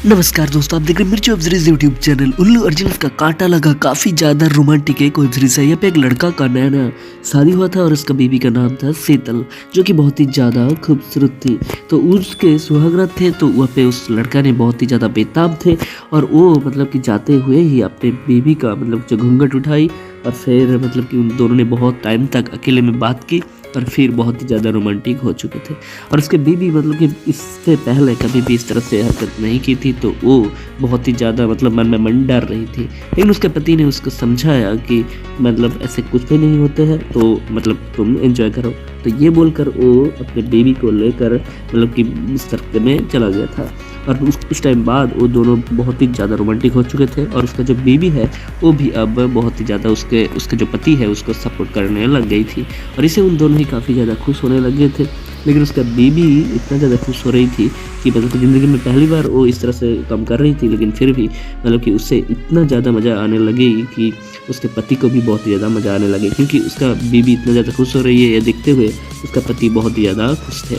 नमस्कार दोस्तों, आप देख रहे हैं मिर्ची वेब सीरीज यूट्यूब चैनल। उल्लू अर्जुन का कांटा लगा काफ़ी ज़्यादा रोमांटिक एक वेब सीरीज है। यहाँ पे एक लड़का का नया शादी हुआ था और उसका बीवी का नाम था शीतल, जो कि बहुत ही ज़्यादा खूबसूरत थी। तो उसके सुहागरात थे, तो वहाँ पे उस लड़का ने बहुत ही ज़्यादा बेताब थे और वो मतलब कि जाते हुए ही अपने बीवी का मतलब जो घूंघट उठाई और फिर मतलब कि उन दोनों ने बहुत टाइम तक अकेले में बात की और फिर बहुत ही ज़्यादा रोमांटिक हो चुके थे। और उसके बीवी मतलब कि इससे पहले कभी भी इस तरह से हरकत नहीं की थी, तो वो बहुत ही ज़्यादा मतलब मन में मन डर रही थी। लेकिन उसके पति ने उसको समझाया कि मतलब ऐसे कुछ भी नहीं होते हैं, तो मतलब तुम एंजॉय करो। तो ये बोलकर वो अपने बेबी को लेकर मतलब कि बिस्तर में चला गया था। और कुछ टाइम बाद वो दोनों बहुत ही ज़्यादा रोमांटिक हो चुके थे और उसका जो बेबी है वो भी अब बहुत ही ज़्यादा उसके जो पति है उसको सपोर्ट करने लग गई थी। और इसे उन दोनों ही काफ़ी ज़्यादा खुश होने लगे थे। लेकिन उसका बेबी इतना ज़्यादा खुश हो रही थी कि मतलब कि ज़िंदगी में पहली बार वो इस तरह से काम कर रही थी, लेकिन फिर भी मतलब कि उससे इतना ज़्यादा मज़ा आने लगी कि उसके पति को भी बहुत ही ज़्यादा मज़ा आने लगे, क्योंकि उसका बेबी इतना ज़्यादा खुश हो रही है ये देखते हुए उसका पति बहुत ही ज़्यादा खुश थे।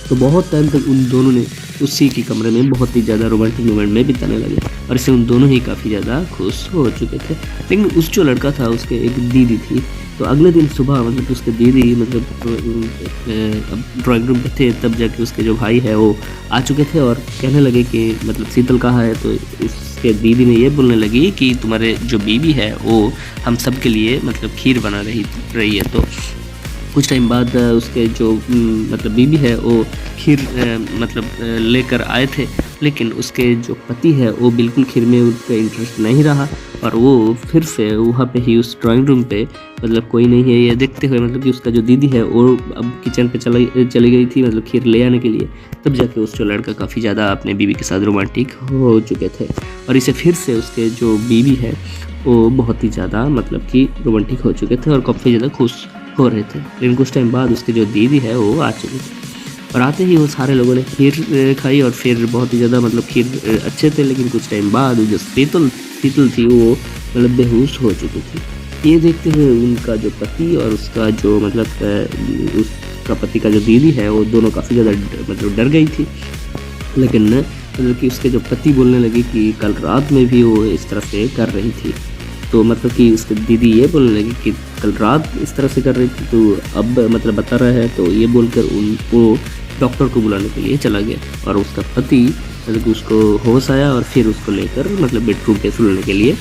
तो बहुत टाइम तक उन दोनों ने उसी के कमरे में बहुत ही ज़्यादा रोमांटिक मोमेंट में बिताने लगे और इससे उन दोनों ही काफ़ी ज़्यादा खुश हो चुके थे। लेकिन उस जो लड़का था उसके एक दीदी थी, तो अगले दिन सुबह मतलब उसके दीदी मतलब ड्राइंग रूम पे थे, तब जाके उसके जो भाई है वो आ चुके थे और कहने लगे कि मतलब शीतल कहाँ है। तो उसके दीदी ने ये बोलने लगी कि तुम्हारे जो बीवी है वो हम सब के लिए मतलब खीर बना रही है। तो कुछ टाइम बाद उसके जो मतलब बीवी है वो खीर मतलब लेकर आए थे, लेकिन उसके जो पति है वो बिल्कुल खीर में उनका इंटरेस्ट नहीं रहा और वो फिर से वहाँ पे ही उस ड्राइंग रूम पे मतलब कोई नहीं है ये देखते हुए मतलब कि उसका जो दीदी है वो अब किचन पे चली गई थी मतलब खीर ले आने के लिए। तब जाके उस जो लड़का काफ़ी ज़्यादा अपने बीवी के साथ रोमांटिक हो चुके थे और इसे फिर से उसके जो बीवी है वो बहुत ही ज़्यादा मतलब कि रोमांटिक हो चुके थे और काफ़ी ज़्यादा खुश हो रहे थे। लेकिन कुछ टाइम बाद उसके जो दीदी है वो आ चुकी थी और आते ही वो सारे लोगों ने खीर खाई और फिर बहुत ही ज़्यादा मतलब खीर अच्छे थे। लेकिन कुछ टाइम बाद जो शीतल थी वो मतलब बेहोश हो चुकी थी। ये देखते हुए उनका जो पति और उसका जो मतलब उसका पति का जो दीदी है वो दोनों काफ़ी ज़्यादा मतलब डर गई थी। लेकिन मतलब कि उसके जो पति बोलने लगे कि कल रात में भी वो इस तरह से कर रही थी। तो मतलब कि उसकी दीदी ये बोलने लगी कि कल रात इस तरह से कर रही थी, तो अब मतलब बता रहा है। तो ये बोलकर उनको डॉक्टर को बुलाने के लिए चला गया और उसका पति मतलब कि उसको होश आया और फिर उसको लेकर मतलब बेडरूम पे सुलाने के लिए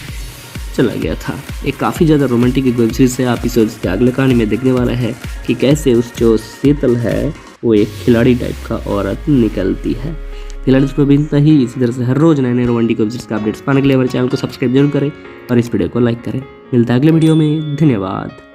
चला गया था। एक काफ़ी ज़्यादा रोमांटिक वेब सीरीज है। आप इसे उसके अगले कहानी में देखने वाला है कि कैसे उस जो शीतल है वो एक खिलाड़ी टाइप का औरत निकलती है। फिलहाल इस पर भी इतना ही। इसी तरह से हर रोज़ नए नए रोमांटिक वेब सीरीज का अपडेट्स पाने के लिए हमारे चैनल को सब्सक्राइब जरूर करें और इस वीडियो को लाइक करें। मिलता है अगले वीडियो में। धन्यवाद।